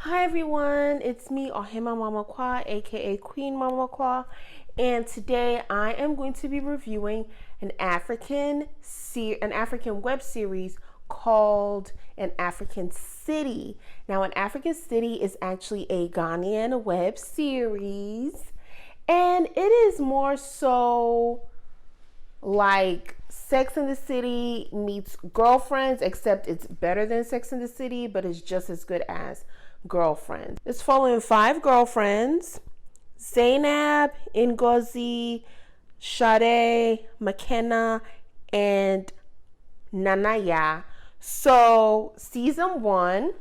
Hi everyone, it's me, Ohemaa MaMokowa, aka Queen MaMokowa, and today I am going to be reviewing an African web series called An African City. Now, An African City is actually a Ghanaian web series, and it is more so like Sex and the City meets Girlfriends, except it's better than Sex and the City, but it's just as good as Girlfriends. It's following 5 girlfriends: Zainab, Ngozi, Sade, McKenna, and Nanaya. So season 1,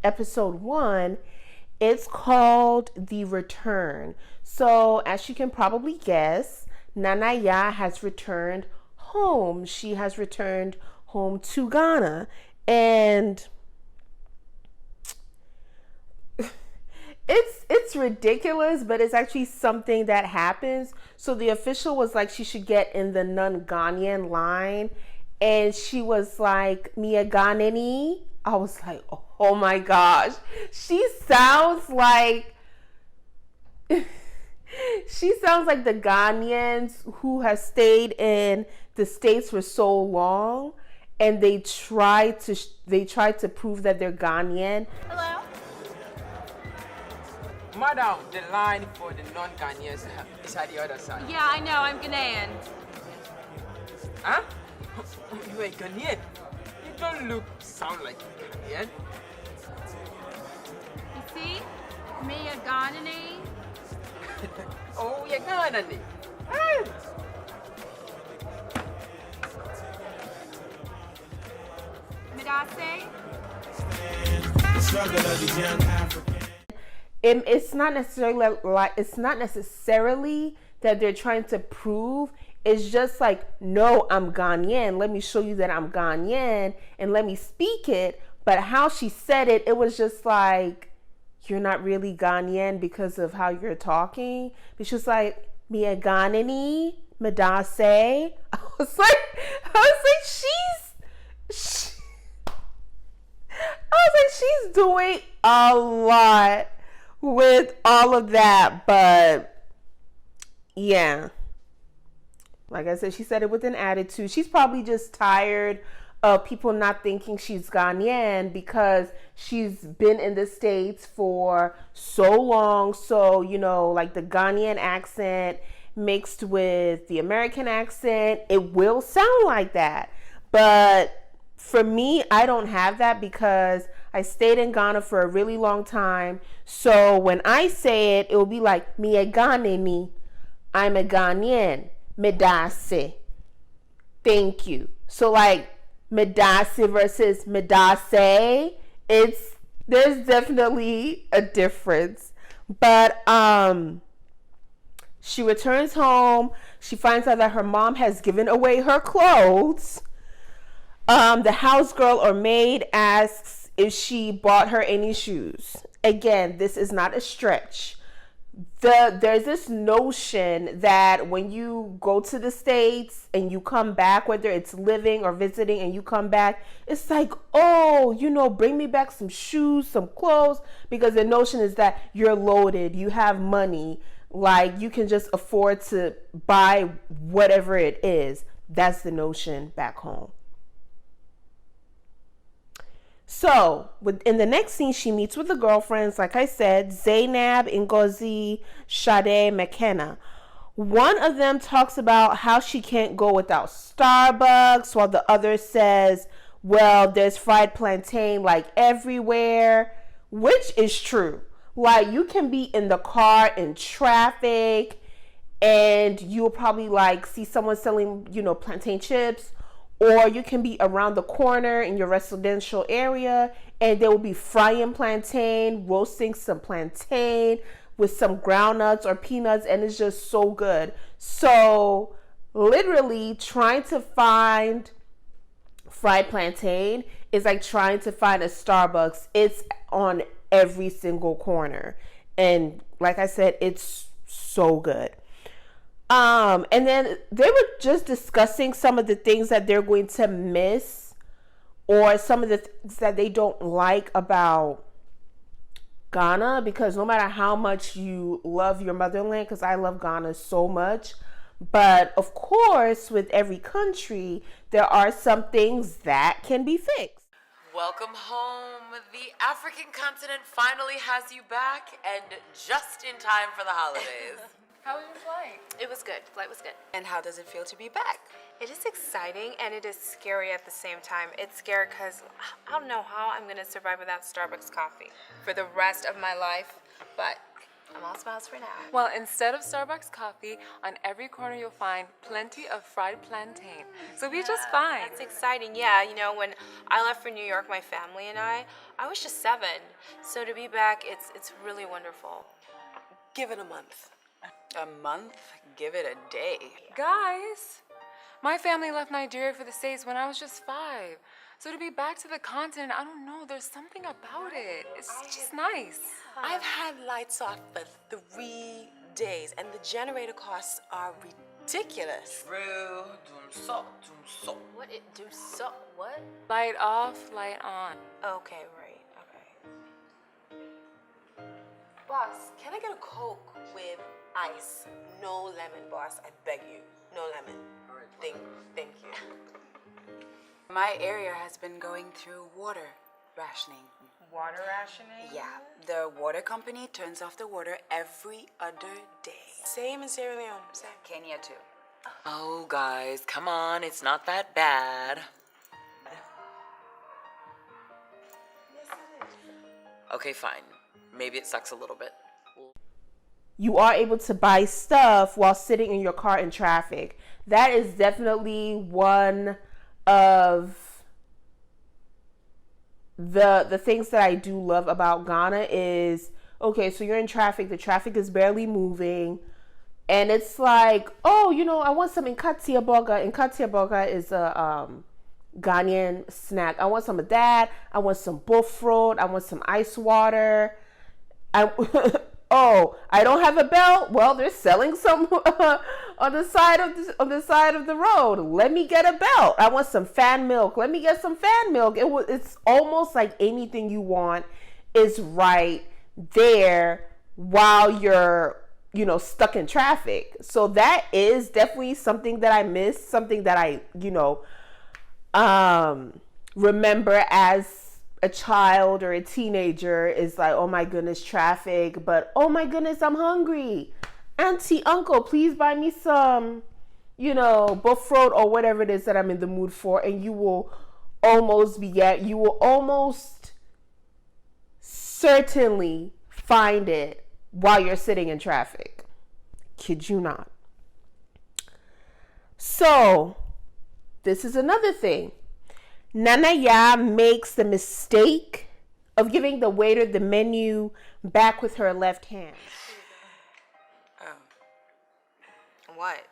episode 1, it's called The Return. So as you can probably guess, Nanaya has returned home. She has returned home to Ghana, and it's ridiculous, but it's actually something that happens. So the official was like, she should get in the non-Ghanaian line, and she was like, Mia Ghanani. I was like, oh my gosh, she sounds like she sounds like the Ghanaians who have stayed in the States for so long, and they try to prove that they're Ghanaian. Hello? Madam, the line for the non-Ghanaians is at the other side. Yeah, I know. I'm Ghanaian. Huh? You are Ghanaian? You don't sound like Ghanaian. You see? Me a Ghanaian. Oh, you're Ghanaian. Midase? It's not necessarily that they're trying to prove. It's just like, no, I'm Ghanaian. Let me show you that I'm Ghanaian and let me speak it. But how she said it, it was just like, you're not really Ghanaian because of how you're talking. But she was like, Mia Ghanani, Medase. I was like, she's doing a lot with all of that. But yeah, like I said, she said it with an attitude. She's probably just tired of people not thinking she's Ghanaian because she's been in the States for so long. So, like the Ghanaian accent mixed with the American accent, it will sound like that. But for me, I don't have that because I stayed in Ghana for a really long time. So when I say it, it will be like, me a Ghanani. I'm a Ghanaian. Medase. Thank you. So like Medase versus Medase, there's definitely a difference. But she returns home. She finds out that her mom has given away her clothes. The house girl or maid asks if she bought her any shoes. Again, this is not a stretch. There's this notion that when you go to the States and you come back, whether it's living or visiting and you come back, it's like, oh, bring me back some shoes, some clothes, because the notion is that you're loaded, you have money, like you can just afford to buy whatever it is. That's the notion back home. So, in the next scene, she meets with the girlfriends, like I said, Zainab, Ngozi, Sade, McKenna. One of them talks about how she can't go without Starbucks, while the other says, well, there's fried plantain like everywhere, which is true. Like, you can be in the car in traffic, and you'll probably see someone selling, plantain chips. Or you can be around the corner in your residential area and they will be frying plantain, roasting some plantain with some ground nuts or peanuts, and it's just so good. So literally trying to find fried plantain is like trying to find a Starbucks. It's on every single corner. And like I said, it's so good. And then they were just discussing some of the things that they're going to miss, or some of the things that they don't like about Ghana, because no matter how much you love your motherland, because I love Ghana so much, but of course, with every country, there are some things that can be fixed. Welcome home. The African continent finally has you back, and just in time for the holidays. How was your flight? It was good. Flight was good. And how does it feel to be back? It is exciting and it is scary at the same time. It's scary because I don't know how I'm going to survive without Starbucks coffee for the rest of my life, but I'm all smiles for now. Well, instead of Starbucks coffee, on every corner you'll find plenty of fried plantain. So be just fine. That's exciting. Yeah, you know, when I left for New York, my family and I was just 7. So to be back, it's really wonderful. Give it a month. A month? Give it a day. Guys, my family left Nigeria for the States when I was just 5. So to be back to the continent, I don't know, there's something about it. It's just nice. I've had lights off for 3 days, and the generator costs are ridiculous. True. What it do so what? Light off, light on. Okay, right. Okay. Boss, can I get a Coke with ice? No lemon, boss. I beg you. No lemon. Thank you. My area has been going through water rationing. Water rationing? Yeah, the water company turns off the water every other day. Same in Sierra Leone. Same. Kenya too. Oh, guys, come on. It's not that bad. Yes, it is. Okay, fine. Maybe it sucks a little bit. You are able to buy stuff while sitting in your car in traffic. That is definitely one of the things that I do love about Ghana is, okay, so you're in traffic, the traffic is barely moving, and it's like, oh, you know, I want some Nkatia burger. Nkatia burger is a Ghanaian snack. I want some of that. I want some bullfrot. I want some ice water. Oh, I don't have a belt. Well, they're selling some on the side of the road. Let me get a belt. I want some fan milk. Let me get some fan milk. It's almost like anything you want is right there while you're, you know, stuck in traffic. So that is definitely something that I miss, something that I, you know, remember as a child or a teenager is like, oh my goodness, traffic, but oh my goodness, I'm hungry. Auntie, uncle, please buy me some, you know, bullfrot or whatever it is that I'm in the mood for, and you will almost certainly find it while you're sitting in traffic. Kid you not. So, this is another thing. Nanaya makes the mistake of giving the waiter the menu back with her left hand. What?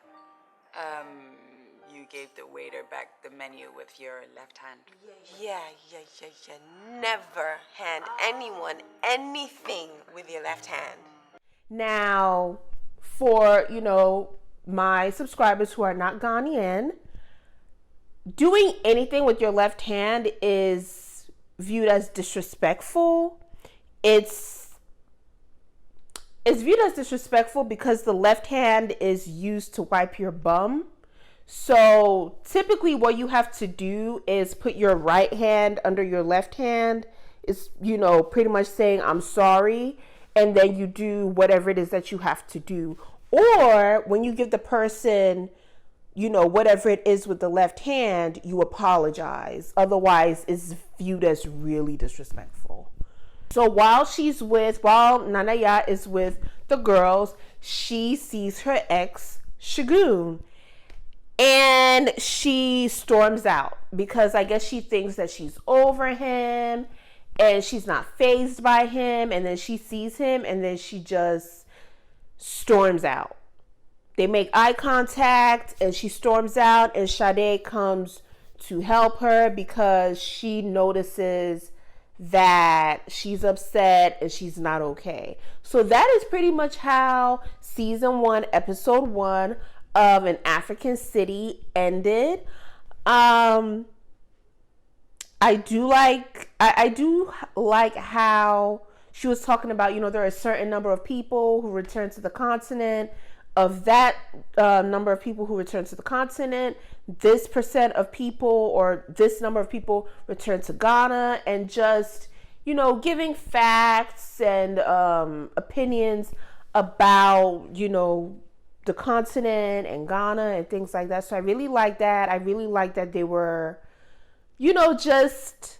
You gave the waiter back the menu with your left hand. Yeah. Never hand anyone anything with your left hand. Now, for, you know, my subscribers who are not Ghanaian, doing anything with your left hand is viewed as disrespectful. It's viewed as disrespectful because the left hand is used to wipe your bum. So typically what you have to do is put your right hand under your left hand. It's, you know, pretty much saying I'm sorry, and then you do whatever it is that you have to do. Or when you give the person, you know, whatever it is with the left hand, you apologize. Otherwise, it's viewed as really disrespectful. So while Nanaya is with the girls, she sees her ex, Shagun, and she storms out because I guess she thinks that she's over him and she's not fazed by him. And then she sees him and then she just storms out. They make eye contact and she storms out, and Sade comes to help her because she notices that she's upset and she's not okay. So that is pretty much how season 1, episode 1 of An African City ended. I do like how she was talking about, there are a certain number of people who return to the continent. Of that number of people who return to the continent, this percent of people or this number of people return to Ghana, and just, giving facts and opinions about, the continent and Ghana and things like that. So I really like that. I really like that they were, just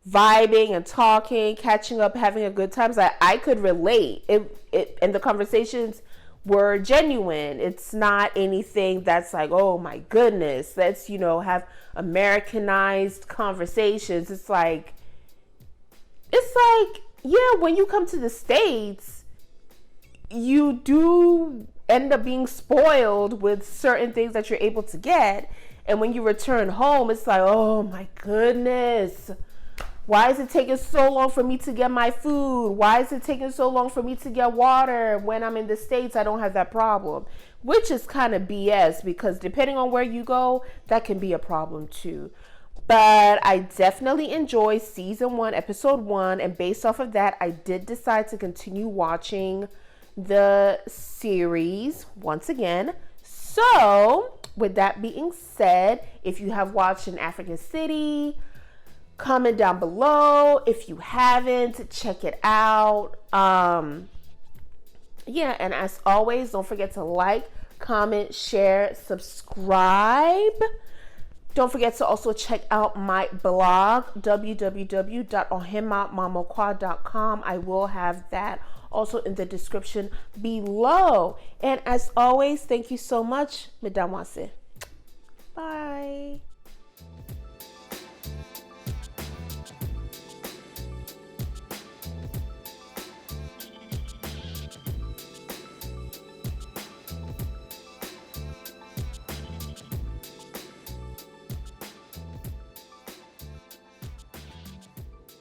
vibing and talking, catching up, having a good time. So I could relate. And the conversations were genuine. It's not anything that's like, oh my goodness, let's, have Americanized conversations. It's like, yeah, when you come to the States, you do end up being spoiled with certain things that you're able to get. And when you return home, it's like, oh my goodness, why is it taking so long for me to get my food? Why is it taking so long for me to get water? When I'm in the States, I don't have that problem, which is kind of BS, because depending on where you go, that can be a problem too. But I definitely enjoyed season 1, episode 1. And based off of that, I did decide to continue watching the series once again. So with that being said, if you have watched An African City, comment down below. If you haven't, check it out. Yeah, and as always, don't forget to like, comment, share, subscribe. Don't forget to also check out my blog, www.ohemamamokowa.com. I will have that also in the description below. And as always, thank you so much. Madame Wase. Bye.